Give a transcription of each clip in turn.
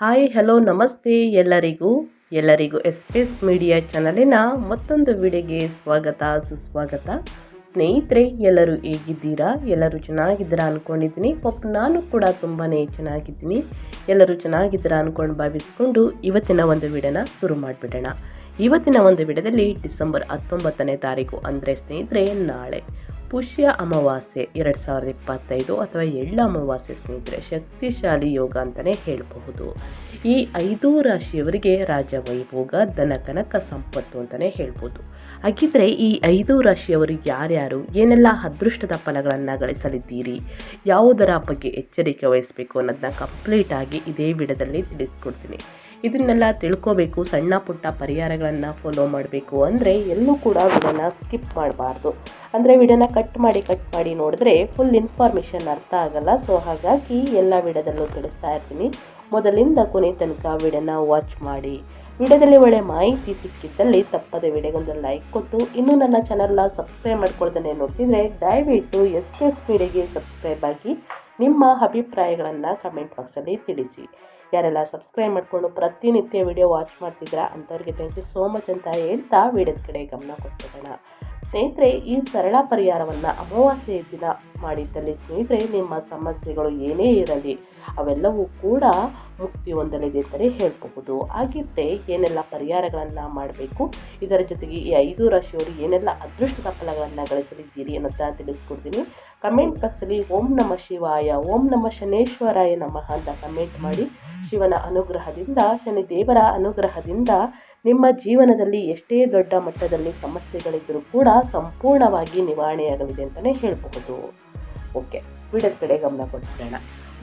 Hi hello ನಮಸ್ತೆ ಎಲ್ಲರಿಗೂ S media ಚಾನಲಿನ ಮತ್ತೊಂದು ವಿಡಿಯೋಗೆ ಸ್ವಾಗತ ಸುಸ್ವಾಗತ. ಸ್ನೇಹಿತರೆ, ಎಲ್ಲರೂ ಹೇಗಿದ್ದೀರಾ? ಎಲ್ಲರೂ ಚೆನ್ನಾಗಿದ್ದೀರಾ ಅಂದ್ಕೊಂಡಿದ್ದೀನಿ. ನಾನು ಕೂಡ ತುಂಬಾ ಚೆನ್ನಾಗಿದ್ದೀನಿ. ಎಲ್ಲರೂ ಚೆನ್ನಾಗಿದ್ದೀರಾ ಅಂದ್ಕೊಂಡು ಭಾವಿಸ್ಕೊಂಡು ಇವತ್ತಿನ ಒಂದು ವಿಡಿಯೋನ ಶುರು ಮಾಡಿಬಿಡೋಣ. ಇವತ್ತಿನ ಒಂದು ವಿಡಿಯೋದಲ್ಲಿ ಡಿಸೆಂಬರ್ 19ನೇ ತಾರೀಕು ಅಂದರೆ ಸ್ನೇಹಿತರೆ ನಾಳೆ ಪುಷ್ಯ ಅಮಾವಾಸ್ಯೆ 2025 ಅಥವಾ ಎಳ್ಳ ಅಮಾವಾಸ್ಯೆ ಸ್ನೇಹಿತರೆ, ಶಕ್ತಿಶಾಲಿ ಯೋಗ ಅಂತಲೇ ಹೇಳಬಹುದು. ಈ 5 ರಾಶಿಯವರಿಗೆ ರಾಜವೈಭೋಗ, ಧನ ಕನಕ ಸಂಪತ್ತು ಅಂತಲೇ ಹೇಳ್ಬೋದು. ಹಾಗಿದ್ರೆ ಈ 5 ರಾಶಿಯವರು ಯಾರ್ಯಾರು, ಏನೆಲ್ಲ ಅದೃಷ್ಟದ ಫಲಗಳನ್ನು ಗಳಿಸಲಿದ್ದೀರಿ, ಯಾವುದರ ಬಗ್ಗೆ ಎಚ್ಚರಿಕೆ ವಹಿಸಬೇಕು ಅನ್ನೋದನ್ನ ಕಂಪ್ಲೀಟಾಗಿ ಇದೇ ವಿಡಿಯೋದಲ್ಲಿ ತಿಳಿಸ್ಕೊಡ್ತೀನಿ. ಇದನ್ನೆಲ್ಲ ತಿಳ್ಕೋಬೇಕು, ಸಣ್ಣ ಪುಟ್ಟ ಪರಿಹಾರಗಳನ್ನು ಫಾಲೋ ಮಾಡಬೇಕು ಅಂದರೆ ಎಲ್ಲೂ ಕೂಡ ವಿಡಿಯೋನ ಸ್ಕಿಪ್ ಮಾಡಬಾರ್ದು. ಅಂದರೆ ವಿಡಿಯೋನ ಕಟ್ ಮಾಡಿ ನೋಡಿದ್ರೆ ಫುಲ್ ಇನ್ಫಾರ್ಮೇಷನ್ ಅರ್ಥ ಆಗಲ್ಲ. ಸೊ ಹಾಗಾಗಿ ಎಲ್ಲ ವಿಡಿಯೋದಲ್ಲೂ ತಿಳಿಸ್ತಾ ಇರ್ತೀನಿ. ಮೊದಲಿಂದ ಕೊನೆ ತನಕ ವಿಡಿಯೋನ ವಾಚ್ ಮಾಡಿ. ವಿಡಿಯೋದಲ್ಲಿ ಒಳ್ಳೆ ಮಾಹಿತಿ ಸಿಕ್ಕಿದ್ದಲ್ಲಿ ತಪ್ಪದೆ ವಿಡಿಯೋಗೊಂದು ಲೈಕ್ ಕೊಟ್ಟು, ಇನ್ನೂ ನನ್ನ ಚಾನಲ್ನ ಸಬ್ಸ್ಕ್ರೈಬ್ ಮಾಡ್ಕೊಳ್ದೇ ನೋಡ್ತಿದ್ರೆ ದಯವಿಟ್ಟು ಎಸ್ ಮೀಡಿಯಾಗೆ ಸಬ್ಸ್ಕ್ರೈಬ್ ಆಗಿ ನಿಮ್ಮ ಅಭಿಪ್ರಾಯಗಳನ್ನು ಕಮೆಂಟ್ ಬಾಕ್ಸಲ್ಲಿ ತಿಳಿಸಿ. ಯಾರೆಲ್ಲ ಸಬ್ಸ್ಕ್ರೈಬ್ ಮಾಡಿಕೊಂಡು ಪ್ರತಿನಿತ್ಯ ವಿಡಿಯೋ ವಾಚ್ ಮಾಡ್ತಿದ್ದೀರಾ ಅಂಥವ್ರಿಗೆ ಥ್ಯಾಂಕ್ ಯು ಸೋ ಮಚ್ ಅಂತ ಹೇಳ್ತಾ ವಿಡಿಯೋದ ಕಡೆ ಗಮನ ಕೊಟ್ಬಿಡೋಣ. ಸ್ನೇಹಿತರೆ, ಈ ಸರಳ ಪರಿಹಾರವನ್ನು ಅಮಾವಾಸ್ಯೆಯ ದಿನ ಮಾಡಿದ್ದಲ್ಲಿ ಸ್ನೇಹಿತರೆ ನಿಮ್ಮ ಸಮಸ್ಯೆಗಳು ಏನೇ ಇರಲಿ ಅವೆಲ್ಲವೂ ಕೂಡ ಮುಕ್ತಿ ಹೊಂದಲಿದೆ ಅಂತಲೇ ಹೇಳಬಹುದು. ಹಾಗಿದ್ದರೆ ಏನೆಲ್ಲ ಪರಿಹಾರಗಳನ್ನು ಮಾಡಬೇಕು, ಇದರ ಜೊತೆಗೆ ಈ 5 ರಾಶಿಯವರು ಏನೆಲ್ಲ ಅದೃಷ್ಟದ ಫಲಗಳನ್ನು ಗಳಿಸಲಿದ್ದೀರಿ ಅನ್ನೋದನ್ನ ತಿಳಿಸ್ಕೊಡ್ತೀನಿ. ಕಮೆಂಟ್ ಬಾಕ್ಸಲ್ಲಿ ಓಂ ನಮಃ ಶಿವಾಯ, ಓಂ ನಮಃ ಶನೇಶ್ವರಾಯ ನಮಃ ಅಂತ ಕಮೆಂಟ್ ಮಾಡಿ. ಶಿವನ ಅನುಗ್ರಹದಿಂದ, ಶನಿದೇವರ ಅನುಗ್ರಹದಿಂದ ನಿಮ್ಮ ಜೀವನದಲ್ಲಿ ಎಷ್ಟೇ ದೊಡ್ಡ ಮಟ್ಟದಲ್ಲಿ ಸಮಸ್ಯೆಗಳಿದ್ದರೂ ಕೂಡ ಸಂಪೂರ್ಣವಾಗಿ ನಿವಾರಣೆಯಾಗಲಿದೆ ಅಂತಲೇ ಹೇಳಬಹುದು. ಓಕೆ, ವಿಡಿಯೋದ ಕಡೆ ಗಮನ ಕೊಟ್ಬಿಡೋಣ.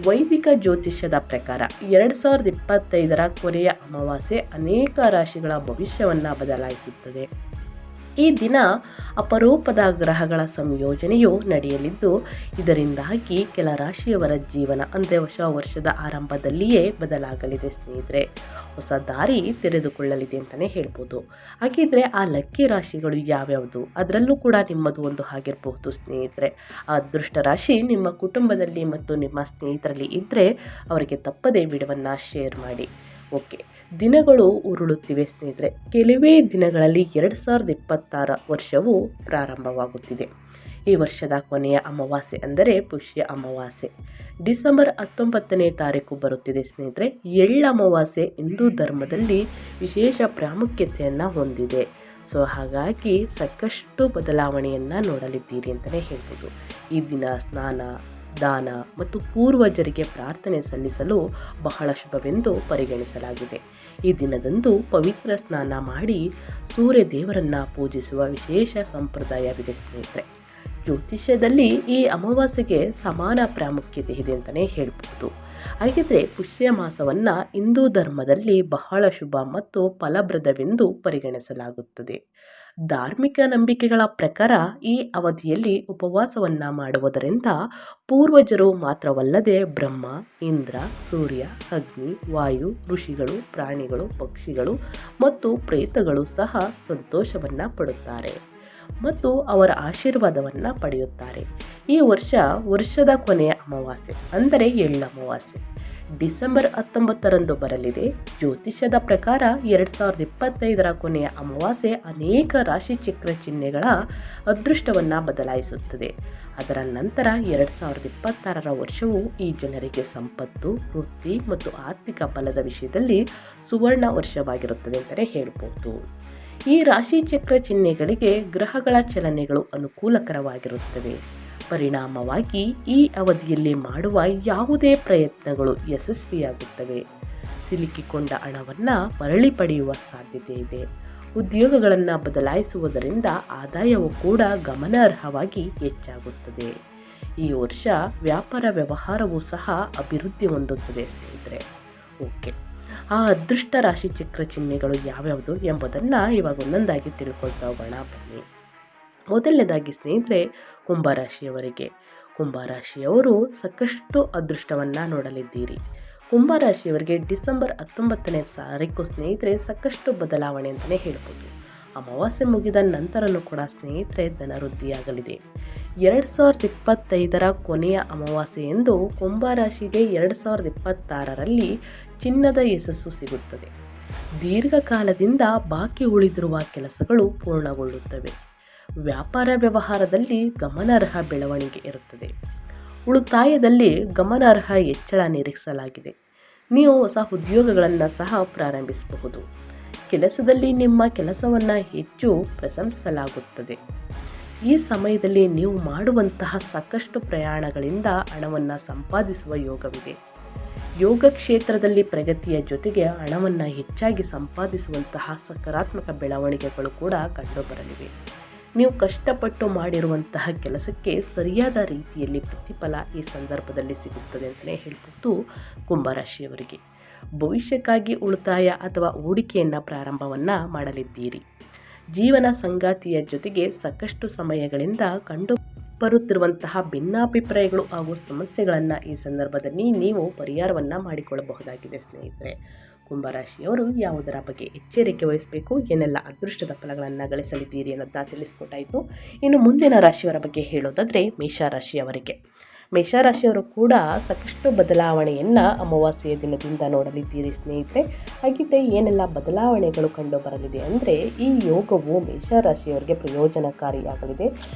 ವೈದಿಕ ಜ್ಯೋತಿಷ್ಯದ ಪ್ರಕಾರ 2025ರ ಕೊನೆಯ ಅಮಾವಾಸ್ಯೆ ಅನೇಕ ರಾಶಿಗಳ ಭವಿಷ್ಯವನ್ನು ಬದಲಾಯಿಸುತ್ತದೆ. ಈ ದಿನ ಅಪರೂಪದ ಗ್ರಹಗಳ ಸಂಯೋಜನೆಯು ನಡೆಯಲಿದ್ದು, ಇದರಿಂದಾಗಿ ಕೆಲ ರಾಶಿಯವರ ಜೀವನ ಅಂದರೆ ಹೊಸ ವರ್ಷದ ಆರಂಭದಲ್ಲಿಯೇ ಬದಲಾಗಲಿದೆ ಸ್ನೇಹಿತರೆ. ಹೊಸ ದಾರಿ ತೆರೆದುಕೊಳ್ಳಲಿದೆ ಅಂತಲೇ ಹೇಳ್ಬೋದು. ಹಾಗಿದ್ರೆ ಆ ಲಕ್ಕಿ ರಾಶಿಗಳು ಯಾವ್ಯಾವುದು, ಅದರಲ್ಲೂ ಕೂಡ ನಿಮ್ಮದು ಒಂದು ಆಗಿರಬಹುದು ಸ್ನೇಹಿತರೆ. ಆ ಅದೃಷ್ಟ ರಾಶಿ ನಿಮ್ಮ ಕುಟುಂಬದಲ್ಲಿ ಮತ್ತು ನಿಮ್ಮ ಸ್ನೇಹಿತರಲ್ಲಿ ಇದ್ದರೆ ಅವರಿಗೆ ತಪ್ಪದೇ ವಿಡಿಯೋವನ್ನು ಶೇರ್ ಮಾಡಿ. ಓಕೆ, ದಿನಗಳು ಉರುಳುತ್ತಿವೆ ಸ್ನೇಹಿತರೆ. ಕೆಲವೇ ದಿನಗಳಲ್ಲಿ 2026 ವರ್ಷವು ಪ್ರಾರಂಭವಾಗುತ್ತಿದೆ. ಈ ವರ್ಷದ ಕೊನೆಯ ಅಮಾವಾಸ್ಯೆ ಅಂದರೆ ಪುಷ್ಯ ಅಮಾವಾಸ್ಯೆ ಡಿಸೆಂಬರ್ 19ನೇ ತಾರೀಕು ಬರುತ್ತಿದೆ ಸ್ನೇಹಿತರೆ. ಎಳ್ಳ ಅಮಾವಾಸ್ಯೆ ಹಿಂದೂ ಧರ್ಮದಲ್ಲಿ ವಿಶೇಷ ಪ್ರಾಮುಖ್ಯತೆಯನ್ನು ಹೊಂದಿದೆ. ಸೊ ಹಾಗಾಗಿ ಸಾಕಷ್ಟು ಬದಲಾವಣೆಯನ್ನು ನೋಡಲಿದ್ದೀರಿ ಅಂತಲೇ ಹೇಳ್ಬೋದು. ಈ ದಿನ ಸ್ನಾನ, ದಾನ ಮತ್ತು ಪೂರ್ವಜರಿಗೆ ಪ್ರಾರ್ಥನೆ ಸಲ್ಲಿಸಲು ಬಹಳ ಶುಭವೆಂದು ಪರಿಗಣಿಸಲಾಗಿದೆ. ಈ ದಿನದಂದು ಪವಿತ್ರ ಸ್ನಾನ ಮಾಡಿ ಸೂರ್ಯ ದೇವರನ್ನು ಪೂಜಿಸುವ ವಿಶೇಷ ಸಂಪ್ರದಾಯವಿದೆ ಸ್ನೇಹಿತರೆ. ಜ್ಯೋತಿಷ್ಯದಲ್ಲಿ ಈ ಅಮಾವಾಸ್ಯೆಗೆ ಸಮಾನ ಪ್ರಾಮುಖ್ಯತೆ ಇದೆ ಅಂತಲೇ ಹೇಳ್ಬೋದು. ಹಾಗಿದ್ರೆ ಪುಷ್ಯ ಮಾಸವನ್ನು ಹಿಂದೂ ಧರ್ಮದಲ್ಲಿ ಬಹಳ ಶುಭ ಮತ್ತು ಫಲಪ್ರದವೆಂದು ಪರಿಗಣಿಸಲಾಗುತ್ತದೆ. ಧಾರ್ಮಿಕ ನಂಬಿಕೆಗಳ ಪ್ರಕಾರ ಈ ಅವಧಿಯಲ್ಲಿ ಉಪವಾಸವನ್ನು ಮಾಡುವುದರಿಂದ ಪೂರ್ವಜರು ಮಾತ್ರವಲ್ಲದೆ ಬ್ರಹ್ಮ, ಇಂದ್ರ, ಸೂರ್ಯ, ಅಗ್ನಿ, ವಾಯು, ಋಷಿಗಳು, ಪ್ರಾಣಿಗಳು, ಪಕ್ಷಿಗಳು ಮತ್ತು ಪ್ರೇತಗಳು ಸಹ ಸಂತೋಷವನ್ನು ಪಡುತ್ತಾರೆ ಮತ್ತು ಅವರ ಆಶೀರ್ವಾದವನ್ನು ಪಡೆಯುತ್ತಾರೆ. ಈ ವರ್ಷದ ಕೊನೆಯ ಅಮಾವಾಸ್ಯೆ ಅಂದರೆ ಎಳ್ಳ ಅಮಾವಾಸ್ಯೆ ಡಿಸೆಂಬರ್ 19ರಂದು ಬರಲಿದೆ. ಜ್ಯೋತಿಷ್ಯದ ಪ್ರಕಾರ 2025ರ ಕೊನೆಯ ಅಮಾವಾಸ್ಯೆ ಅನೇಕ ರಾಶಿಚಕ್ರ ಚಿಹ್ನೆಗಳ ಅದೃಷ್ಟವನ್ನು ಬದಲಾಯಿಸುತ್ತದೆ. ಅದರ ನಂತರ 2026ರ ವರ್ಷವು ಈ ಜನರಿಗೆ ಸಂಪತ್ತು, ವೃತ್ತಿ ಮತ್ತು ಆರ್ಥಿಕ ಬಲದ ವಿಷಯದಲ್ಲಿ ಸುವರ್ಣ ವರ್ಷವಾಗಿರುತ್ತದೆ ಅಂತಲೇ ಹೇಳ್ಬೋದು. ಈ ರಾಶಿಚಕ್ರ ಚಿಹ್ನೆಗಳಿಗೆ ಗ್ರಹಗಳ ಚಲನೆಗಳು ಅನುಕೂಲಕರವಾಗಿರುತ್ತವೆ. ಪರಿಣಾಮವಾಗಿ ಈ ಅವಧಿಯಲ್ಲಿ ಮಾಡುವ ಯಾವುದೇ ಪ್ರಯತ್ನಗಳು ಯಶಸ್ವಿಯಾಗುತ್ತವೆ. ಸಿಲುಕಿಕೊಂಡ ಹಣವನ್ನು ಮರಳಿ ಪಡೆಯುವ ಸಾಧ್ಯತೆ ಇದೆ. ಉದ್ಯೋಗಗಳನ್ನು ಬದಲಾಯಿಸುವುದರಿಂದ ಆದಾಯವು ಕೂಡ ಗಮನಾರ್ಹವಾಗಿ ಹೆಚ್ಚಾಗುತ್ತದೆ. ಈ ವರ್ಷ ವ್ಯಾಪಾರ ವ್ಯವಹಾರವೂ ಸಹ ಅಭಿವೃದ್ಧಿ ಹೊಂದುತ್ತದೆ ಸ್ನೇಹಿತರೆ. ಓಕೆ, ಆ ಅದೃಷ್ಟ ರಾಶಿ ಚಕ್ರ ಚಿಹ್ನೆಗಳು ಯಾವ್ಯಾವುದು ಎಂಬುದನ್ನು ಇವಾಗ ಒಂದೊಂದಾಗಿ ತಿಳ್ಕೊಳ್ತಾ ಹೋಗೋಣ ಬನ್ನಿ. ಮೊದಲನೇದಾಗಿ ಸ್ನೇಹಿತರೆ, ಕುಂಭರಾಶಿಯವರಿಗೆ. ಕುಂಭರಾಶಿಯವರು ಸಾಕಷ್ಟು ಅದೃಷ್ಟವನ್ನು ನೋಡಲಿದ್ದೀರಿ. ಕುಂಭರಾಶಿಯವರಿಗೆ ಡಿಸೆಂಬರ್ 19ನೇ ತಾರೀಕು ಸ್ನೇಹಿತರೆ ಸಾಕಷ್ಟು ಬದಲಾವಣೆ ಅಂತಲೇ ಹೇಳ್ಬೋದು. ಅಮಾವಾಸ್ಯೆ ಮುಗಿದ ನಂತರನೂ ಕೂಡ ಸ್ನೇಹಿತರೆ ಧನವೃದ್ಧಿಯಾಗಲಿದೆ. 2025ರ ಕೊನೆಯ ಅಮಾವಾಸ್ಯೆ ಎಂದು ಕುಂಭರಾಶಿಗೆ 2026ರಲ್ಲಿ ಚಿನ್ನದ ಯಶಸ್ಸು ಸಿಗುತ್ತದೆ. ದೀರ್ಘಕಾಲದಿಂದ ಬಾಕಿ ಉಳಿದಿರುವ ಕೆಲಸಗಳು ಪೂರ್ಣಗೊಳ್ಳುತ್ತವೆ. ವ್ಯಾಪಾರ ವ್ಯವಹಾರದಲ್ಲಿ ಗಮನಾರ್ಹ ಬೆಳವಣಿಗೆ ಇರುತ್ತದೆ. ಉಳಿತಾಯದಲ್ಲಿ ಗಮನಾರ್ಹ ಹೆಚ್ಚಳ ನಿರೀಕ್ಷಿಸಲಾಗಿದೆ. ನೀವು ಹೊಸ ಉದ್ಯೋಗಗಳನ್ನು ಸಹ ಪ್ರಾರಂಭಿಸಬಹುದು. ಕೆಲಸದಲ್ಲಿ ನಿಮ್ಮ ಕೆಲಸವನ್ನು ಹೆಚ್ಚು ಪ್ರಶಂಸಿಸಲಾಗುತ್ತದೆ. ಈ ಸಮಯದಲ್ಲಿ ನೀವು ಮಾಡುವಂತಹ ಸಾಕಷ್ಟು ಪ್ರಯಾಣಗಳಿಂದ ಹಣವನ್ನು ಸಂಪಾದಿಸುವ ಯೋಗವಿದೆ. ಯೋಗ ಕ್ಷೇತ್ರದಲ್ಲಿ ಪ್ರಗತಿಯ ಜೊತೆಗೆ ಹಣವನ್ನು ಹೆಚ್ಚಾಗಿ ಸಂಪಾದಿಸುವಂತಹ ಸಕಾರಾತ್ಮಕ ಬೆಳವಣಿಗೆಗಳು ಕೂಡ ಕಂಡುಬರಲಿವೆ. ನೀವು ಕಷ್ಟಪಟ್ಟು ಮಾಡಿರುವಂತಹ ಕೆಲಸಕ್ಕೆ ಸರಿಯಾದ ರೀತಿಯಲ್ಲಿ ಪ್ರತಿಫಲ ಈ ಸಂದರ್ಭದಲ್ಲಿ ಸಿಗುತ್ತದೆ ಅಂತಲೇ ಹೇಳ್ಬೋದು. ಕುಂಭರಾಶಿಯವರಿಗೆ ಭವಿಷ್ಯಕ್ಕಾಗಿ ಉಳಿತಾಯ ಅಥವಾ ಹೂಡಿಕೆಯನ್ನು ಪ್ರಾರಂಭವನ್ನು ಮಾಡಲಿದ್ದೀರಿ. ಜೀವನ ಸಂಗಾತಿಯ ಜೊತೆಗೆ ಸಾಕಷ್ಟು ಸಮಯಗಳಿಂದ ಕಂಡು ಬರುತ್ತಿರುವಂತಹ ಭಿನ್ನಾಭಿಪ್ರಾಯಗಳು ಹಾಗೂ ಸಮಸ್ಯೆಗಳನ್ನು ಈ ಸಂದರ್ಭದಲ್ಲಿ ನೀವು ಪರಿಹಾರವನ್ನು ಮಾಡಿಕೊಳ್ಳಬಹುದಾಗಿದೆ. ಸ್ನೇಹಿತರೆ, ಕುಂಭರಾಶಿಯವರು ಯಾವುದರ ಬಗ್ಗೆ ಎಚ್ಚರಿಕೆ ವಹಿಸಬೇಕು, ಏನೆಲ್ಲ ಅದೃಷ್ಟದ ಫಲಗಳನ್ನು ಗಳಿಸಲಿದ್ದೀರಿ ಅನ್ನೋದನ್ನ ತಿಳಿಸ್ಕೊಟ್ಟಾಯಿತು. ಇನ್ನು ಮುಂದಿನ ರಾಶಿಯವರ ಬಗ್ಗೆ ಹೇಳೋದಾದರೆ ಮೇಷರಾಶಿಯವರು ಕೂಡ ಸಾಕಷ್ಟು ಬದಲಾವಣೆಯನ್ನು ಅಮಾವಾಸ್ಯೆಯ ದಿನದಿಂದ ನೋಡಲಿದ್ದೀರಿ. ಸ್ನೇಹಿತರೆ, ಹಾಗಿದ್ದರೆ ಏನೆಲ್ಲ ಬದಲಾವಣೆಗಳು ಕಂಡು ಬರಲಿದೆ ಅಂದರೆ, ಈ ಯೋಗವು ಮೇಷರಾಶಿಯವರಿಗೆ ಪ್ರಯೋಜನಕಾರಿಯಾಗಲಿದೆ.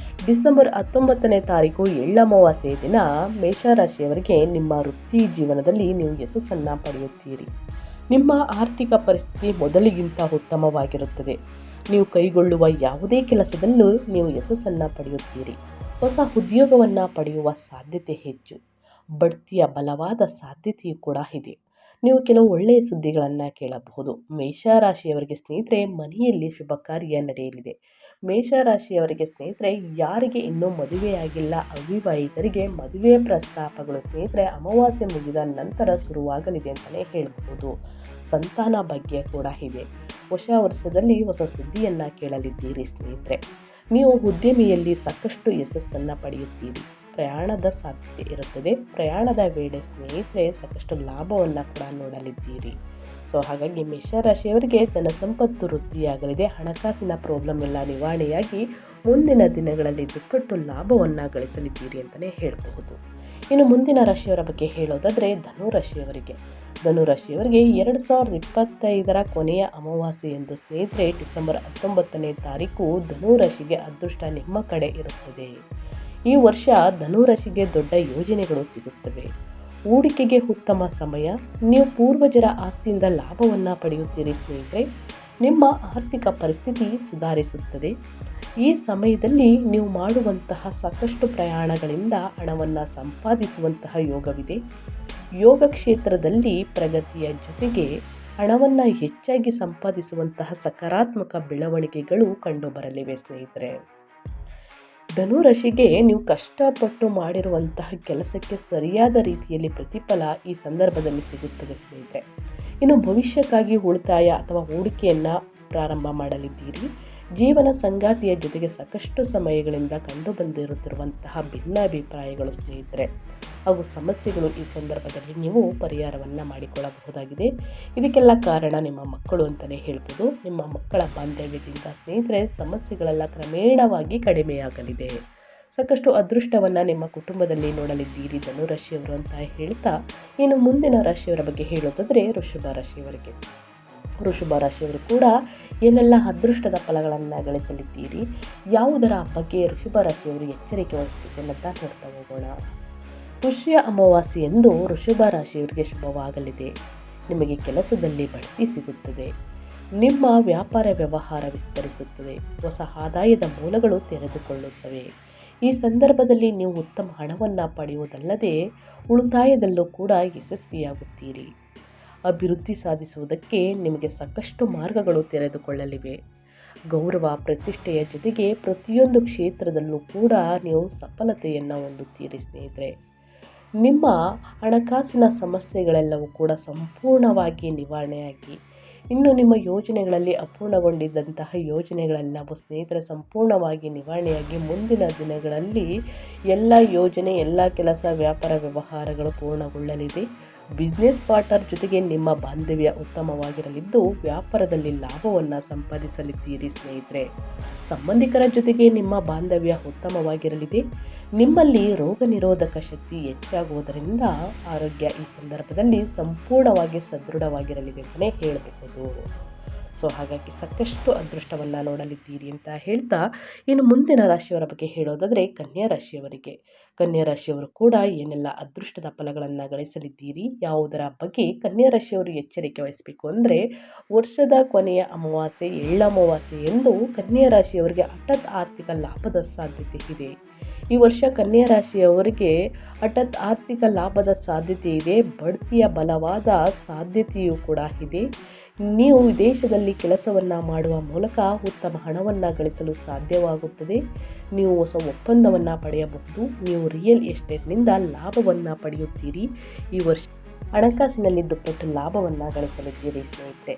ಡಿಸೆಂಬರ್ 19ನೇ ತಾರೀಕು ಎಳ್ಳಮಾವಾಸ್ಯೆಯ ದಿನ ಮೇಷರಾಶಿಯವರಿಗೆ ನಿಮ್ಮ ವೃತ್ತಿ ಜೀವನದಲ್ಲಿ ನೀವು ಯಶಸ್ಸನ್ನು ಪಡೆಯುತ್ತೀರಿ. ನಿಮ್ಮ ಆರ್ಥಿಕ ಪರಿಸ್ಥಿತಿ ಮೊದಲಿಗಿಂತ ಉತ್ತಮವಾಗಿರುತ್ತದೆ. ನೀವು ಕೈಗೊಳ್ಳುವ ಯಾವುದೇ ಕೆಲಸದಲ್ಲೂ ನೀವು ಯಶಸ್ಸನ್ನು ಪಡೆಯುತ್ತೀರಿ. ಹೊಸ ಉದ್ಯೋಗವನ್ನು ಪಡೆಯುವ ಸಾಧ್ಯತೆ ಹೆಚ್ಚು. ಬಡ್ತಿಯ ಬಲವಾದ ಸಾಧ್ಯತೆಯೂ ಕೂಡ ಇದೆ. ನೀವು ಕೆಲವು ಒಳ್ಳೆಯ ಸುದ್ದಿಗಳನ್ನು ಕೇಳಬಹುದು. ಮೇಷರಾಶಿಯವರಿಗೆ ಸ್ನೇಹಿತರೆ, ಮನೆಯಲ್ಲಿ ಶುಭ ಕಾರ್ಯ ನಡೆಯಲಿದೆ. ಮೇಷರಾಶಿಯವರಿಗೆ ಸ್ನೇಹಿತರೆ, ಯಾರಿಗೆ ಇನ್ನೂ ಮದುವೆಯಾಗಿಲ್ಲ ಅವಿವಾಹಿತರಿಗೆ ಮದುವೆ ಪ್ರಸ್ತಾಪಗಳು ಸ್ನೇಹಿತರೆ ಅಮಾವಾಸ್ಯೆ ಮುಗಿದ ನಂತರ ಶುರುವಾಗಲಿದೆ ಅಂತಲೇ ಹೇಳಬಹುದು. ಸಂತಾನ ಬಗ್ಗೆ ಕೂಡ ಇದೆ. ಹೊಸ ವರ್ಷದಲ್ಲಿ ಹೊಸ ಸುದ್ದಿಯನ್ನು ಕೇಳಲಿದ್ದೀರಿ. ಸ್ನೇಹಿತರೆ, ನೀವು ಉದ್ಯಮಿಯಲ್ಲಿ ಸಾಕಷ್ಟು ಯಶಸ್ಸನ್ನು ಪಡೆಯುತ್ತೀರಿ. ಪ್ರಯಾಣದ ಸಾಧ್ಯತೆ ಇರುತ್ತದೆ. ಪ್ರಯಾಣದ ವೇಳೆ ಸ್ನೇಹಿತರೆ ಸಾಕಷ್ಟು ಲಾಭವನ್ನು ಕೂಡ ನೋಡಲಿದ್ದೀರಿ. ಹಾಗಾಗಿ ಮೇಷರಾಶಿಯವರಿಗೆ ಧನ ಸಂಪತ್ತು ವೃದ್ಧಿಯಾಗಲಿದೆ. ಹಣಕಾಸಿನ ಪ್ರಾಬ್ಲಮ್ ಎಲ್ಲ ನಿವಾರಣೆಯಾಗಿ ಮುಂದಿನ ದಿನಗಳಲ್ಲಿ ದುಪ್ಪಟ್ಟು ಲಾಭವನ್ನು ಗಳಿಸಲಿದ್ದೀರಿ ಅಂತಲೇ ಹೇಳಬಹುದು. ಇನ್ನು ಮುಂದಿನ ರಾಶಿಯವರ ಬಗ್ಗೆ ಹೇಳೋದಾದರೆ ಧನುರಾಶಿಯವರಿಗೆ 2025ರ ಕೊನೆಯ ಅಮಾವಾಸ್ಯೆ ಎಂದು ಸ್ನೇಹಿತರೆ ಡಿಸೆಂಬರ್ 19ನೇ ತಾರೀಕು ಧನುರಾಶಿಗೆ ಅದೃಷ್ಟ ನಿಮ್ಮ ಕಡೆ ಇರುತ್ತದೆ. ಈ ವರ್ಷ ಧನುರಾಶಿಗೆ ದೊಡ್ಡ ಯೋಜನೆಗಳು ಸಿಗುತ್ತವೆ. ಹೂಡಿಕೆಗೆ ಉತ್ತಮ ಸಮಯ. ನೀವು ಪೂರ್ವಜರ ಆಸ್ತಿಯಿಂದ ಲಾಭವನ್ನು ಪಡೆಯುತ್ತೀರಿ. ಸ್ನೇಹಿತರೆ, ನಿಮ್ಮ ಆರ್ಥಿಕ ಪರಿಸ್ಥಿತಿ ಸುಧಾರಿಸುತ್ತದೆ. ಈ ಸಮಯದಲ್ಲಿ ನೀವು ಮಾಡುವಂತಹ ಸಾಕಷ್ಟು ಪ್ರಯಾಣಗಳಿಂದ ಹಣವನ್ನು ಸಂಪಾದಿಸುವಂತಹ ಯೋಗವಿದೆ. ಯೋಗ ಕ್ಷೇತ್ರದಲ್ಲಿ ಪ್ರಗತಿಯ ಜೊತೆಗೆ ಹಣವನ್ನು ಹೆಚ್ಚಾಗಿ ಸಂಪಾದಿಸುವಂತಹ ಸಕಾರಾತ್ಮಕ ಬೆಳವಣಿಗೆಗಳು ಕಂಡುಬರಲಿವೆ. ಸ್ನೇಹಿತರೆ, ಧನುರಾಶಿಗೆ ನೀವು ಕಷ್ಟಪಟ್ಟು ಮಾಡಿರುವಂತಹ ಕೆಲಸಕ್ಕೆ ಸರಿಯಾದ ರೀತಿಯಲ್ಲಿ ಪ್ರತಿಫಲ ಈ ಸಂದರ್ಭದಲ್ಲಿ ಸಿಗುತ್ತದೆ. ಸ್ನೇಹಿತರೆ, ಇನ್ನು ಭವಿಷ್ಯಕ್ಕಾಗಿ ಉಳಿತಾಯ ಅಥವಾ ಹೂಡಿಕೆಯನ್ನು ಪ್ರಾರಂಭ ಮಾಡಲಿದ್ದೀರಿ. ಜೀವನ ಸಂಗಾತಿಯ ಜೊತೆಗೆ ಸಾಕಷ್ಟು ಸಮಯಗಳಿಂದ ಕಂಡು ಬಂದಿರುತ್ತಿರುವಂತಹ ಭಿನ್ನಾಭಿಪ್ರಾಯಗಳು ಸ್ನೇಹಿತರೆ ಹಾಗೂ ಸಮಸ್ಯೆಗಳು ಈ ಸಂದರ್ಭದಲ್ಲಿ ನೀವು ಪರಿಹಾರವನ್ನು ಮಾಡಿಕೊಳ್ಳಬಹುದಾಗಿದೆ. ಇದಕ್ಕೆಲ್ಲ ಕಾರಣ ನಿಮ್ಮ ಮಕ್ಕಳು ಅಂತಲೇ ಹೇಳ್ಬೋದು. ನಿಮ್ಮ ಮಕ್ಕಳ ಬಾಂಧವ್ಯದಿಂದ ಸ್ನೇಹಿತರೆ ಸಮಸ್ಯೆಗಳೆಲ್ಲ ಕ್ರಮೇಣವಾಗಿ ಕಡಿಮೆಯಾಗಲಿದೆ. ಸಾಕಷ್ಟು ಅದೃಷ್ಟವನ್ನು ನಿಮ್ಮ ಕುಟುಂಬದಲ್ಲಿ ನೋಡಲಿದ್ದೀರಿ ಧನುರಾಶಿಯವರು ಅಂತ ಹೇಳ್ತಾ, ಇನ್ನು ಮುಂದಿನ ರಾಶಿಯವರ ಬಗ್ಗೆ ಹೇಳೋದಾದರೆ ವೃಷಭ ರಾಶಿಯವರು ಕೂಡ ಏನೆಲ್ಲ ಅದೃಷ್ಟದ ಫಲಗಳನ್ನು ಗಳಿಸಲಿದ್ದೀರಿ, ಯಾವುದರ ಬಗ್ಗೆ ವೃಷಭ ರಾಶಿಯವರು ಎಚ್ಚರಿಕೆ ವಹಿಸಬೇಕು ಅಂತ ನೋಡ್ತಾ ಹೋಗೋಣ. ಪುಷ್ಯ ಅಮಾವಾಸ್ಯೆ ಎಂದು ವೃಷಭ ರಾಶಿಯವರಿಗೆ ಶುಭವಾಗಲಿದೆ. ನಿಮಗೆ ಕೆಲಸದಲ್ಲಿ ಬಡ್ತಿ ಸಿಗುತ್ತದೆ. ನಿಮ್ಮ ವ್ಯಾಪಾರ ವ್ಯವಹಾರ ವಿಸ್ತರಿಸುತ್ತದೆ. ಹೊಸ ಆದಾಯದ ಮೂಲಗಳು ತೆರೆದುಕೊಳ್ಳುತ್ತವೆ. ಈ ಸಂದರ್ಭದಲ್ಲಿ ನೀವು ಉತ್ತಮ ಹಣವನ್ನು ಪಡೆಯುವುದಲ್ಲದೆ ಉಳಿತಾಯದಲ್ಲೂ ಕೂಡ ಯಶಸ್ವಿಯಾಗುತ್ತೀರಿ. ಅಭಿವೃದ್ಧಿ ಸಾಧಿಸುವುದಕ್ಕೆ ನಿಮಗೆ ಸಾಕಷ್ಟು ಮಾರ್ಗಗಳು ತೆರೆದುಕೊಳ್ಳಲಿವೆ. ಗೌರವ ಪ್ರತಿಷ್ಠೆಯ ಜೊತೆಗೆ ಪ್ರತಿಯೊಂದು ಕ್ಷೇತ್ರದಲ್ಲೂ ಕೂಡ ನೀವು ಸಫಲತೆಯನ್ನು ಹೊಂದುತ್ತೀರಿ. ಸ್ನೇಹಿತರೆ, ನಿಮ್ಮ ಹಣಕಾಸಿನ ಸಮಸ್ಯೆಗಳೆಲ್ಲವೂ ಕೂಡ ಸಂಪೂರ್ಣವಾಗಿ ನಿವಾರಣೆಯಾಗಿ ಇನ್ನು ನಿಮ್ಮ ಯೋಜನೆಗಳಲ್ಲಿ ಅಪೂರ್ಣಗೊಂಡಿದ್ದಂತಹ ಯೋಜನೆಗಳೆಲ್ಲವೂ ಸ್ನೇಹಿತರೆ ಸಂಪೂರ್ಣವಾಗಿ ನಿವಾರಣೆಯಾಗಿ ಮುಂದಿನ ದಿನಗಳಲ್ಲಿ ಎಲ್ಲ ಯೋಜನೆ, ಎಲ್ಲ ಕೆಲಸ, ವ್ಯಾಪಾರ ವ್ಯವಹಾರಗಳು ಪೂರ್ಣಗೊಳ್ಳಲಿದೆ. ಬಿಸ್ನೆಸ್ ಪಾರ್ಟ್ನರ್ ಜೊತೆಗೆ ನಿಮ್ಮ ಬಾಂಧವ್ಯ ಉತ್ತಮವಾಗಿರಲಿದ್ದು ವ್ಯಾಪಾರದಲ್ಲಿ ಲಾಭವನ್ನು ಸಂಪಾದಿಸಲಿದ್ದೀರಿ ಸ್ನೇಹಿತರೆ. ಸಂಬಂಧಿಕರ ಜೊತೆಗೆ ನಿಮ್ಮ ಬಾಂಧವ್ಯ ಉತ್ತಮವಾಗಿರಲಿದೆ. ನಿಮ್ಮಲ್ಲಿ ರೋಗ ನಿರೋಧಕ ಶಕ್ತಿ ಹೆಚ್ಚಾಗುವುದರಿಂದ ಆರೋಗ್ಯ ಈ ಸಂದರ್ಭದಲ್ಲಿ ಸಂಪೂರ್ಣವಾಗಿ ಸದೃಢವಾಗಿರಲಿದೆ ಅಂತಲೇ ಹೇಳಬಹುದು. ಸೊ ಹಾಗಾಗಿ ಸಾಕಷ್ಟು ಅದೃಷ್ಟವನ್ನು ನೋಡಲಿದ್ದೀರಿ ಅಂತ ಹೇಳ್ತಾ, ಇನ್ನು ಮುಂದಿನ ರಾಶಿಯವರ ಬಗ್ಗೆ ಹೇಳೋದಾದರೆ ಕನ್ಯಾ ರಾಶಿಯವರಿಗೆ. ಕನ್ಯಾ ರಾಶಿಯವರು ಕೂಡ ಏನೆಲ್ಲ ಅದೃಷ್ಟದ ಫಲಗಳನ್ನು ಗಳಿಸಲಿದ್ದೀರಿ, ಯಾವುದರ ಬಗ್ಗೆ ಕನ್ಯಾ ರಾಶಿಯವರು ಎಚ್ಚರಿಕೆ ವಹಿಸಬೇಕು ಅಂದರೆ, ವರ್ಷದ ಕೊನೆಯ ಅಮಾವಾಸ್ಯೆ ಎಳ್ಳಮಾವಾಸ್ಯೆ ಎಂದು ಕನ್ಯಾ ರಾಶಿಯವರಿಗೆ ಹಠಾತ್ ಆರ್ಥಿಕ ಲಾಭದ ಸಾಧ್ಯತೆ ಇದೆ. ಈ ವರ್ಷ ಕನ್ಯಾ ರಾಶಿಯವರಿಗೆ ಹಠಾತ್ ಆರ್ಥಿಕ ಲಾಭದ ಸಾಧ್ಯತೆ ಇದೆ. ಬಡ್ತಿಯ ಬಲವಾದ ಸಾಧ್ಯತೆಯೂ ಕೂಡ ಇದೆ. ನೀವು ವಿದೇಶದಲ್ಲಿ ಕೆಲಸವನ್ನು ಮಾಡುವ ಮೂಲಕ ಉತ್ತಮ ಹಣವನ್ನು ಗಳಿಸಲು ಸಾಧ್ಯವಾಗುತ್ತದೆ. ನೀವು ಹೊಸ ಒಪ್ಪಂದವನ್ನು ಪಡೆಯಬಹುದು. ನೀವು ರಿಯಲ್ ಎಸ್ಟೇಟ್ನಿಂದ ಲಾಭವನ್ನು ಪಡೆಯುತ್ತೀರಿ. ಈ ವರ್ಷ ಹಣಕಾಸಿನಲ್ಲಿ ದುಪ್ಪಟ್ಟು ಲಾಭವನ್ನು ಗಳಿಸಲಿದ್ದೀರಿ ಸ್ನೇಹಿತರೆ.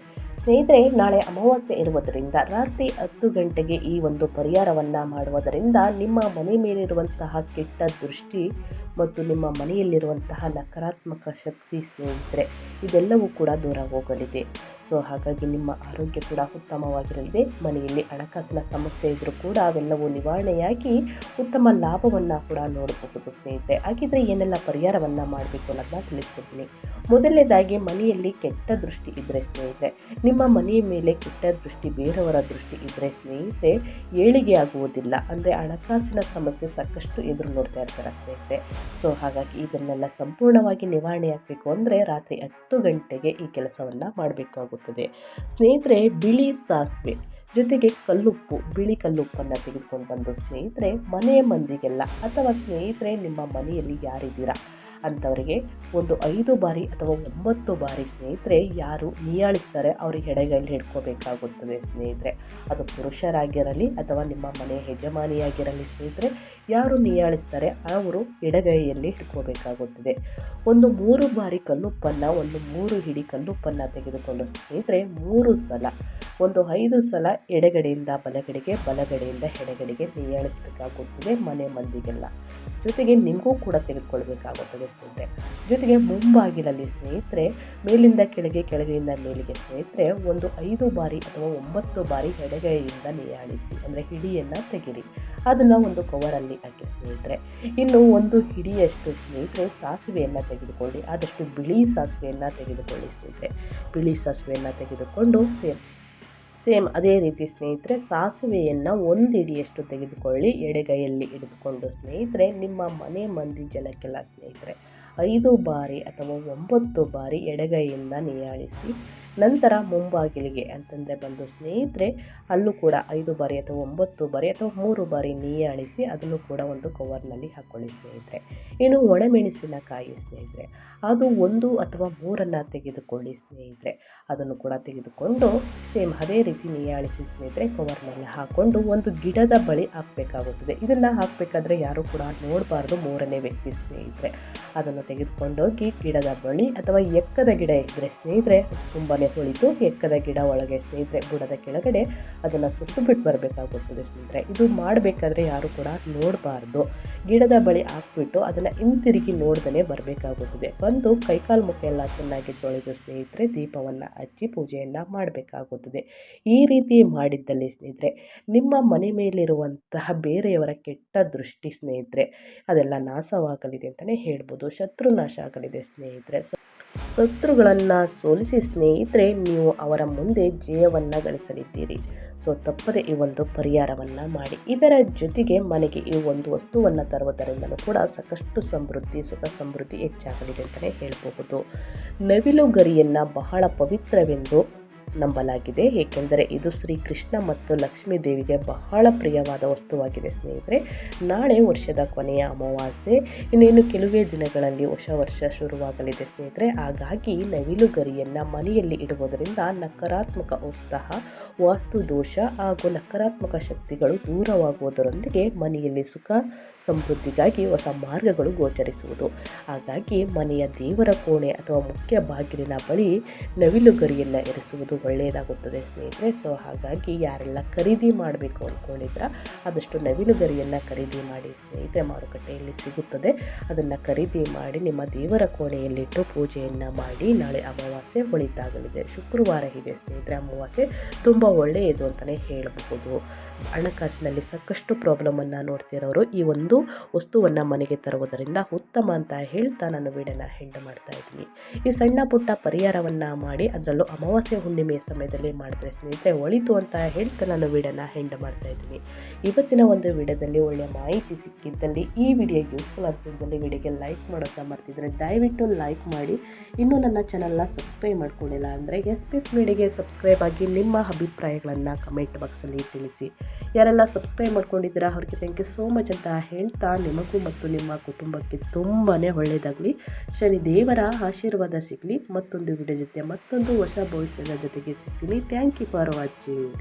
ನಾಳೆ ಅಮಾವಾಸ್ಯೆ ಇರುವುದರಿಂದ ರಾತ್ರಿ 10 ಗಂಟೆಗೆ ಈ ಒಂದು ಪರಿಹಾರವನ್ನು ಮಾಡುವುದರಿಂದ ನಿಮ್ಮ ಮನೆ ಮೇಲಿರುವಂತಹ ಕೆಟ್ಟ ದೃಷ್ಟಿ ಮತ್ತು ನಿಮ್ಮ ಮನೆಯಲ್ಲಿರುವಂತಹ ನಕಾರಾತ್ಮಕ ಶಕ್ತಿ ಸ್ನೇಹಿತರೆ ಇದೆಲ್ಲವೂ ಕೂಡ ದೂರ ಹೋಗಲಿದೆ. ಸೊ ಹಾಗಾಗಿ ನಿಮ್ಮ ಆರೋಗ್ಯ ಕೂಡ ಉತ್ತಮವಾಗಿರಲಿದೆ. ಮನೆಯಲ್ಲಿ ಹಣಕಾಸಿನ ಸಮಸ್ಯೆ ಇದ್ದರೂ ಕೂಡ ಅವೆಲ್ಲವೂ ನಿವಾರಣೆಯಾಗಿ ಉತ್ತಮ ಲಾಭವನ್ನು ಕೂಡ ನೋಡಬಹುದು ಸ್ನೇಹಿತರೆ. ಹಾಗಿದ್ರೆ ಏನೆಲ್ಲ ಪರಿಹಾರವನ್ನು ಮಾಡಬೇಕು ಅನ್ನೋದನ್ನ ತಿಳಿಸ್ಕೊಡ್ತೀನಿ. ಮೊದಲನೇದಾಗಿ ಮನೆಯಲ್ಲಿ ಕೆಟ್ಟ ದೃಷ್ಟಿ ಇದ್ದರೆ ಸ್ನೇಹಿತರೆ, ನಿಮ್ಮ ಮನೆಯ ಮೇಲೆ ಕೆಟ್ಟ ದೃಷ್ಟಿ ಬೇರೆಯವರ ದೃಷ್ಟಿ ಇದ್ದರೆ ಸ್ನೇಹಿತರೆ ಏಳಿಗೆ ಆಗುವುದಿಲ್ಲ. ಅಂದರೆ ಹಣಕಾಸಿನ ಸಮಸ್ಯೆ ಸಾಕಷ್ಟು ಎದುರು ನೋಡ್ತಾ ಇರ್ತಾರೆ ಸ್ನೇಹಿತರೆ. ಸೊ ಹಾಗಾಗಿ ಇದನ್ನೆಲ್ಲ ಸಂಪೂರ್ಣವಾಗಿ ನಿವಾರಣೆ ಆಗಬೇಕು ಅಂದರೆ ರಾತ್ರಿ 10 ಗಂಟೆಗೆ ಈ ಕೆಲಸವನ್ನು ಮಾಡಬೇಕಾಗುತ್ತದೆ ಸ್ನೇಹಿತರೆ. ಬಿಳಿ ಸಾಸಿವೆ ಜೊತೆಗೆ ಕಲ್ಲುಪ್ಪು, ಬಿಳಿ ಕಲ್ಲುಪ್ಪನ್ನು ತೆಗೆದುಕೊಂಡು ಬಂದು ಸ್ನೇಹಿತರೆ ಮನೆಯ ಮಂದಿಗೆಲ್ಲ ಅಥವಾ ಸ್ನೇಹಿತರೆ ನಿಮ್ಮ ಮನೆಯಲ್ಲಿ ಯಾರಿದ್ದೀರಾ ಅಂಥವರಿಗೆ ಒಂದು 5 ಬಾರಿ ಅಥವಾ 9 ಬಾರಿ ಸ್ನೇಹಿತರೆ ಯಾರು ನಿಯಾಳಿಸ್ತಾರೆ ಅವ್ರಿಗೆ ಎಡಗೈಯಲ್ಲಿ ಹಿಡ್ಕೋಬೇಕಾಗುತ್ತದೆ ಸ್ನೇಹಿತರೆ. ಅದು ಪುರುಷರಾಗಿರಲಿ ಅಥವಾ ನಿಮ್ಮ ಮನೆಯ ಯಜಮಾನಿಯಾಗಿರಲಿ ಸ್ನೇಹಿತರೆ, ಯಾರು ನಿಯಾಳಿಸ್ತಾರೆ ಅವರು ಎಡಗೈಯಲ್ಲಿ ಹಿಡ್ಕೋಬೇಕಾಗುತ್ತದೆ. ಒಂದು 3 ಬಾರಿ ಕಲ್ಲುಪ್ಪನ್ನು, ಒಂದು 3 ಹಿಡಿ ಕಲ್ಲುಪ್ಪನ್ನು ತೆಗೆದುಕೊಂಡು ಸ್ನೇಹಿತರೆ 3 ಸಲ, ಒಂದು 5 ಸಲ ಎಡಗಡೆಯಿಂದ ಬಲಗಡೆಗೆ, ಬಲಗಡೆಯಿಂದ ಎಡಗಡೆಗೆ ನಿಯಾಳಿಸಬೇಕಾಗುತ್ತದೆ ಮನೆ ಮಂದಿಗೆಲ್ಲ. ಜೊತೆಗೆ ನಿಮಗೂ ಕೂಡ ತೆಗೆದುಕೊಳ್ಬೇಕಾಗುತ್ತದೆ ಸ್ನೇಹಿತರೆ. ಜೊತೆಗೆ ಮುಂಬಾಗಿಲಲ್ಲಿ ಸ್ನೇಹಿತರೆ ಮೇಲಿಂದ ಕೆಳಗೆ, ಕೆಳಗೆಯಿಂದ ಮೇಲಿಗೆ ಸ್ನೇಹಿತರೆ ಒಂದು 5 ಬಾರಿ ಅಥವಾ 9 ಬಾರಿ ಎಡಗೈಯಿಂದ ನಿಯಾಳಿಸಿ, ಅಂದರೆ ಹಿಡಿಯನ್ನು ತೆಗಿರಿ. ಅದನ್ನು ಒಂದು ಕವರಲ್ಲಿ ಹಾಕಿ ಸ್ನೇಹಿತರೆ. ಇನ್ನು ಒಂದು ಹಿಡಿಯಷ್ಟು ಸ್ನೇಹಿತರೆ ಸಾಸಿವೆಯನ್ನು ತೆಗೆದುಕೊಳ್ಳಿ. ಆದಷ್ಟು ಬಿಳಿ ಸಾಸಿವೆಯನ್ನು ತೆಗೆದುಕೊಳ್ಳಿ ಸ್ನೇಹಿತರೆ. ಬಿಳಿ ಸಾಸಿವೆಯನ್ನು ತೆಗೆದುಕೊಂಡು ಸೇಮ್ ಅದೇ ರೀತಿ ಸ್ನೇಹಿತರೆ ಸಾಸಿವೆಯನ್ನು 1 ಹಿಡಿಯಷ್ಟು ತೆಗೆದುಕೊಳ್ಳಿ. ಎಡಗೈಯಲ್ಲಿ ಹಿಡಿದುಕೊಂಡು ಸ್ನೇಹಿತರೆ ನಿಮ್ಮ ಮನೆ ಮಂದಿ ಜನಕ್ಕೆಲ್ಲ ಸ್ನೇಹಿತರೆ 5 ಬಾರಿ ಅಥವಾ 9 ಬಾರಿ ಎಡಗೈಯಿಂದ ನಿಯಾಳಿಸಿ. ನಂತರ ಮುಂಬಾಗಿಲಿಗೆ ಅಂತಂದರೆ ಬಂದು ಸ್ನೇಹಿತರೆ ಅಲ್ಲೂ ಕೂಡ 5 ಬಾರಿ ಅಥವಾ 9 ಬಾರಿ ಅಥವಾ 3 ಬಾರಿ ನಿಯಾಳಿಸಿ ಅದನ್ನು ಕೂಡ ಒಂದು ಕವರ್ನಲ್ಲಿ ಹಾಕ್ಕೊಳ್ಳಿ ಸ್ನೇಹಿತರೆ. ಇನ್ನು ಒಣಮೆಣಸಿನಕಾಯಿ ಸ್ನೇಹಿತರೆ ಅದು 1 ಅಥವಾ 3 ತೆಗೆದುಕೊಳ್ಳಿ ಸ್ನೇಹಿತರೆ. ಅದನ್ನು ಕೂಡ ತೆಗೆದುಕೊಂಡು ಸೇಮ್ ಅದೇ ರೀತಿ ನಿಯಾಳಿಸಿ ಸ್ನೇಹಿತರೆ ಕವರ್ನಲ್ಲಿ ಹಾಕ್ಕೊಂಡು ಒಂದು ಗಿಡದ ಬಳಿ ಹಾಕಬೇಕಾಗುತ್ತದೆ. ಇದನ್ನು ಹಾಕಬೇಕಾದ್ರೆ ಯಾರು ಕೂಡ ನೋಡಬಾರ್ದು, 3ನೇ ವ್ಯಕ್ತಿ ಸ್ನೇಹಿತರೆ. ಅದನ್ನು ತೆಗೆದುಕೊಂಡೋಗಿ ಗಿಡದ ಬಳಿ ಅಥವಾ ಎಕ್ಕದ ಗಿಡ ಇದ್ದರೆ ಸ್ನೇಹಿತರೆ ತುಂಬಾ ಹೊಳಿತು ಎಕ್ಕದ ಗಿಡ ಒಳಗೆ ಸ್ನೇಹಿತರೆ ಬುಡದ ಕೆಳಗಡೆ ಅದನ್ನು ಸುಟ್ಟು ಬಿಟ್ಟು ಬರಬೇಕಾಗುತ್ತದೆ ಸ್ನೇಹಿತರೆ. ಇದು ಮಾಡಬೇಕಾದ್ರೆ ಯಾರು ಕೂಡ ನೋಡಬಾರ್ದು. ಗಿಡದ ಬಳಿ ಹಾಕ್ಬಿಟ್ಟು ಅದನ್ನು ಹಿಂತಿರುಗಿ ನೋಡ್ದೇ ಬರಬೇಕಾಗುತ್ತದೆ. ಬಂದು ಕೈಕಾಲು ಮುಖ ಎಲ್ಲ ಚೆನ್ನಾಗಿ ತೊಳೆದು ಸ್ನೇಹಿತರೆ ದೀಪವನ್ನು ಹಚ್ಚಿ ಪೂಜೆಯನ್ನು ಮಾಡಬೇಕಾಗುತ್ತದೆ. ಈ ರೀತಿ ಮಾಡಿದ್ದಲ್ಲಿ ಸ್ನೇಹಿತರೆ ನಿಮ್ಮ ಮನೆ ಮೇಲಿರುವಂತಹ ಬೇರೆಯವರ ಕೆಟ್ಟ ದೃಷ್ಟಿ ಸ್ನೇಹಿತರೆ ಅದೆಲ್ಲ ನಾಶವಾಗಲಿದೆ ಅಂತಲೇ ಹೇಳ್ಬೋದು. ಶತ್ರು ನಾಶ ಆಗಲಿದೆ ಸ್ನೇಹಿತರೆ. ಶತ್ರುಗಳನ್ನು ಸೋಲಿಸಿ ಸ್ನೇಹಿತರೆ ನೀವು ಅವರ ಮುಂದೆ ಜಯವನ್ನು ಗಳಿಸಲಿದ್ದೀರಿ. ಸೊ ತಪ್ಪದೆ ಈ ಒಂದು ಪರಿಹಾರವನ್ನು ಮಾಡಿ. ಇದರ ಜೊತೆಗೆ ಮನೆಗೆ ಈ ಒಂದು ವಸ್ತುವನ್ನು ತರುವುದರಿಂದಲೂ ಕೂಡ ಸಾಕಷ್ಟು ಸಮೃದ್ಧಿ, ಸುಖ ಸಮೃದ್ಧಿ ಹೆಚ್ಚಾಗಲಿದೆ ಅಂತಲೇ ಹೇಳಬಹುದು. ನವಿಲು ಗರಿಯನ್ನು ಬಹಳ ಪವಿತ್ರವೆಂದು ನಂಬಲಾಗಿದೆ. ಏಕೆಂದರೆ ಇದು ಶ್ರೀ ಕೃಷ್ಣ ಮತ್ತು ಲಕ್ಷ್ಮೀ ದೇವಿಗೆ ಬಹಳ ಪ್ರಿಯವಾದ ವಸ್ತುವಾಗಿದೆ ಸ್ನೇಹಿತರೆ. ನಾಳೆ ವರ್ಷದ ಕೊನೆಯ ಅಮಾವಾಸ್ಯೆ, ಇನ್ನೇನು ಕೆಲವೇ ದಿನಗಳಲ್ಲಿ ಹೊಸ ವರ್ಷ ಶುರುವಾಗಲಿದೆ ಸ್ನೇಹಿತರೆ. ಹಾಗಾಗಿ ನವಿಲು ಗರಿಯನ್ನು ಮನೆಯಲ್ಲಿ ಇಡುವುದರಿಂದ ನಕಾರಾತ್ಮಕ ಉತ್ಸಾಹ, ವಾಸ್ತು ದೋಷ ಹಾಗೂ ನಕಾರಾತ್ಮಕ ಶಕ್ತಿಗಳು ದೂರವಾಗುವುದರೊಂದಿಗೆ ಮನೆಯಲ್ಲಿ ಸುಖ ಸಮೃದ್ಧಿಗಾಗಿ ಹೊಸ ಮಾರ್ಗಗಳು ಗೋಚರಿಸುವುದು. ಹಾಗಾಗಿ ಮನೆಯ ದೇವರ ಕೋಣೆ ಅಥವಾ ಮುಖ್ಯ ಬಾಗಿಲಿನ ಬಳಿ ನವಿಲು ಗರಿಯನ್ನು ಇರಿಸುವುದು ಒಳ್ಳೆಯದಾಗುತ್ತದೆ ಸ್ನೇಹಿತರೆ. ಸೊ ಹಾಗಾಗಿ ಯಾರೆಲ್ಲ ಖರೀದಿ ಮಾಡಬೇಕು ಅಂದ್ಕೊಂಡಿದ್ರ ಆದಷ್ಟು ನವಿಲು ಗರಿಯನ್ನು ಖರೀದಿ ಮಾಡಿ ಸ್ನೇಹಿತರೆ. ಮಾರುಕಟ್ಟೆಯಲ್ಲಿ ಸಿಗುತ್ತದೆ, ಅದನ್ನು ಖರೀದಿ ಮಾಡಿ ನಿಮ್ಮ ದೇವರ ಕೋಣೆಯಲ್ಲಿಟ್ಟು ಪೂಜೆಯನ್ನು ಮಾಡಿ. ನಾಳೆ ಅಮಾವಾಸ್ಯೆ ಒಳಿತಾಗಲಿದೆ, ಶುಕ್ರವಾರ ಇದೆ ಸ್ನೇಹಿತರೆ. ಅಮಾವಾಸ್ಯೆ ತುಂಬ ಒಳ್ಳೆಯದು ಅಂತಲೇ ಹೇಳಬಹುದು. ಹಣಕಾಸಿನಲ್ಲಿ ಸಾಕಷ್ಟು ಪ್ರಾಬ್ಲಮನ್ನು ನೋಡ್ತಿರೋರು ಈ ಒಂದು ವಸ್ತುವನ್ನು ಮನೆಗೆ ತರುವುದರಿಂದ ಉತ್ತಮ ಅಂತ ಹೇಳ್ತಾ ನಾನು ವಿಡಿಯೋನ ಹೆಂಡ್ ಮಾಡ್ತಾ ಇದ್ದೀನಿ. ಈ ಸಣ್ಣ ಪುಟ್ಟ ಪರಿಹಾರವನ್ನು ಮಾಡಿ ಅದರಲ್ಲೂ ಅಮಾವಾಸ್ಯೆ ಹುಣ್ಣಿಮೆಯ ಸಮಯದಲ್ಲಿ ಮಾಡಿದ್ರೆ ಸ್ನೇಹಿತರೆ ಒಳಿತು ಅಂತ ಹೇಳ್ತಾ ನಾನು ವಿಡಿಯೋನ ಹೆಂಡ್ ಮಾಡ್ತಾ ಇದ್ದೀನಿ. ಇವತ್ತಿನ ಒಂದು ವಿಡಿಯೋದಲ್ಲಿ ಒಳ್ಳೆಯ ಮಾಹಿತಿ ಸಿಕ್ಕಿದ್ದಲ್ಲಿ, ಈ ವಿಡಿಯೋ ಯೂಸ್ಫುಲ್ ಅನಿಸಿದ್ದಲ್ಲಿ ವಿಡಿಯೋಗೆ ಲೈಕ್ ಮಾಡೋದನ್ನ ಮರ್ತಿದ್ರೆ ದಯವಿಟ್ಟು ಲೈಕ್ ಮಾಡಿ. ಇನ್ನೂ ನನ್ನ ಚಾನಲ್ನ ಸಬ್ಸ್ಕ್ರೈಬ್ ಮಾಡ್ಕೊಂಡಿಲ್ಲ ಅಂದರೆ SPS ಮೀಡಿಯಾಗೆ ಸಬ್ಸ್ಕ್ರೈಬ್ ಆಗಿ ನಿಮ್ಮ ಅಭಿಪ್ರಾಯಗಳನ್ನು ಕಮೆಂಟ್ ಬಾಕ್ಸಲ್ಲಿ ತಿಳಿಸಿ. ಯಾರೆಲ್ಲ ಸಬ್ಸ್ಕ್ರೈಬ್ ಮಾಡ್ಕೊಂಡಿದ್ದೀರಾ ಅವ್ರಿಗೆ ಥ್ಯಾಂಕ್ ಯು ಸೋ ಮಚ್ ಅಂತ ಹೇಳ್ತಾ, ನಿಮಗೂ ಮತ್ತು ನಿಮ್ಮ ಕುಟುಂಬಕ್ಕೆ ತುಂಬಾ ಒಳ್ಳೆಯದಾಗಲಿ, ಶನಿ ದೇವರ ಆಶೀರ್ವಾದ ಸಿಗಲಿ. ಮತ್ತೊಂದು ವಿಡಿಯೋ ಜೊತೆ ಮತ್ತೊಂದು ಹೊಸ ಭವಿಷ್ಯದ ಜೊತೆಗೆ ಸಿಗ್ತೀನಿ. Thank you for watching.